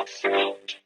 heartfelt.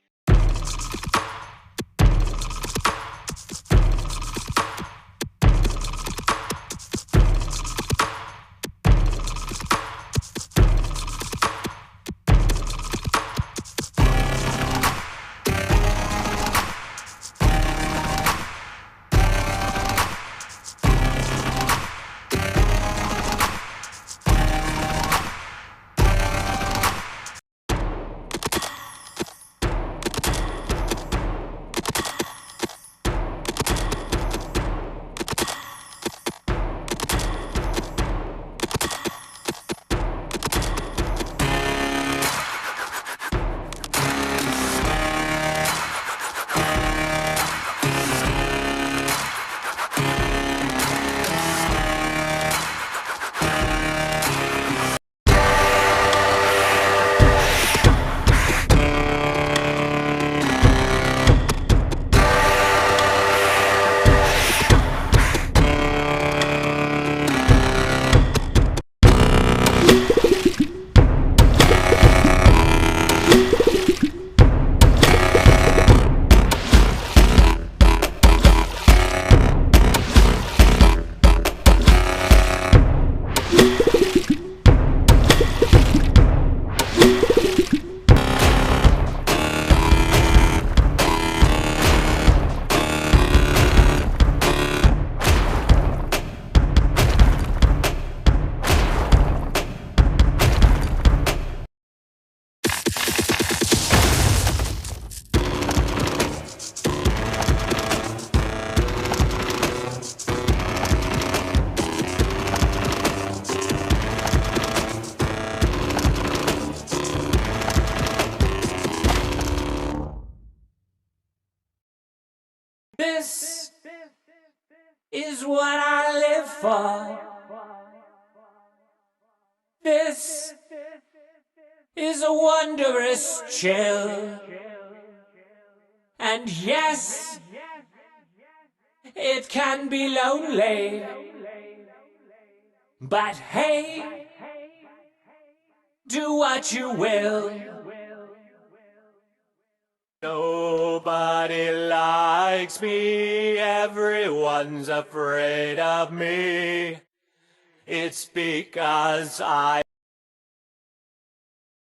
This is what I live for. This is a wondrous chill. And yes, it can be lonely. But hey, do what you will. Nobody likes me, everyone's afraid of me. It's because I